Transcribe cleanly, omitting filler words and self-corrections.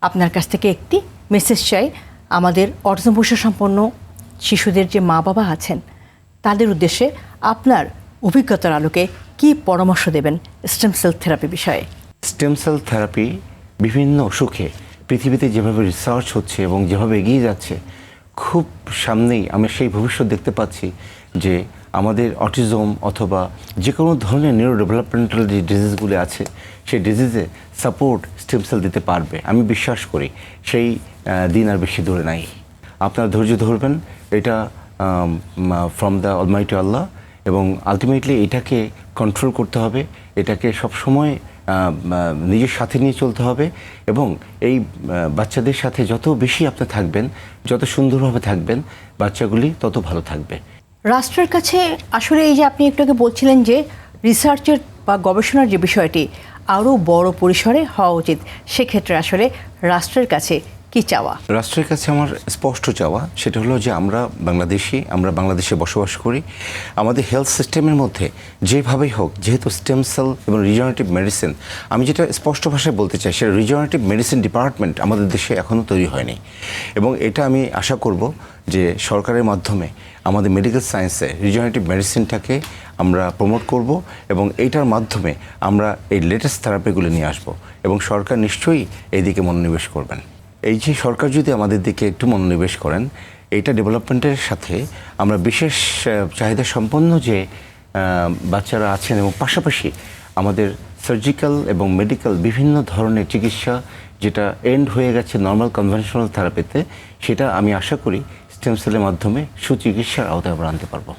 আপনার কাছ থেকে একটি মেসেজ চাই আমাদের অটিজম বৈশিষ্ট্য সম্পন্ন শিশুদের যে মা বাবা আছেন তাদের উদ্দেশ্যে আপনার অভিজ্ঞতার আলোকে কি পরামর্শ দেবেন স্টেম সেল থেরাপি বিষয়ে? স্টেম সেল থেরাপি বিভিন্ন অসুখে পৃথিবীতে যেভাবে রিসার্চ হচ্ছে এবং যেভাবে এগিয়ে যাচ্ছে, খুব সামনেই আমরা সেই ভবিষ্যৎ দেখতে পাচ্ছি যে আমাদের অটিজম অথবা যে কোনো ধরনের নিউরো ডেভেলপমেন্টাল যে ডিজিজগুলি আছে সেই ডিজিজে সাপোর্ট স্টেম সেল দিতে পারবে। আমি বিশ্বাস করি সেই দিন আর বেশি দূরে নাই। আপনারা ধৈর্য ধরবেন, এটা ফ্রম দ্য অলমাইটি আল্লাহ, এবং আলটিমেটলি এটাকে কন্ট্রোল করতে হবে, এটাকে সবসময় নিজের সাথে নিয়ে চলতে হবে, এবং এই বাচ্চাদের সাথে যত বেশি আপনি থাকবেন, যত সুন্দরভাবে থাকবেন, বাচ্চাগুলি তত ভালো থাকবে। রাষ্ট্রের কাছে আসলে এই যে আপনি একটু আগে বলছিলেন যে রিসার্চের বা গবেষণার যে বিষয়টি আরও বড় পরিসরে হওয়া উচিত, সেক্ষেত্রে আসলে রাষ্ট্রের কাছে কি চাওয়া? রাষ্ট্রের কাছে আমার স্পষ্ট চাওয়া সেটা হলো যে আমরা বাংলাদেশে বসবাস করি, আমাদের হেলথ সিস্টেমের মধ্যে যেভাবেই হোক, যেহেতু স্টেম সেল এবং রিজেনারেটিভ মেডিসিন, আমি যেটা স্পষ্ট ভাষায় বলতে চাই সেটা রিজেনারেটিভ মেডিসিন ডিপার্টমেন্ট আমাদের দেশে এখনও তৈরি হয়নি, এবং এটা আমি আশা করব যে সরকারের মাধ্যমে আমাদের মেডিকেল সায়েন্সে রিজেনারেটিভ মেডিসিনটাকে আমরা প্রমোট করব, এবং এইটার মাধ্যমে আমরা এই লেটেস্ট থেরাপিগুলো নিয়ে আসব, এবং সরকার নিশ্চয়ই এই দিকে মনোনিবেশ করবেন। এই যে সরকার যদি আমাদের দিকে একটু মনোনিবেশ করেন, এইটা ডেভেলপমেন্টের সাথে আমরা বিশেষ চাহিদা সম্পন্ন যে বাচ্চারা আছেন, এবং পাশাপাশি আমাদের সার্জিক্যাল এবং মেডিকেল বিভিন্ন ধরনের চিকিৎসা যেটা এন্ড হয়ে গেছে নর্মাল কনভেনশনাল থেরাপিতে, সেটা আমি আশা করি স্টেম সেলের মাধ্যমে সুচিকিৎসার আওতায় আমরা আনতে পারবো।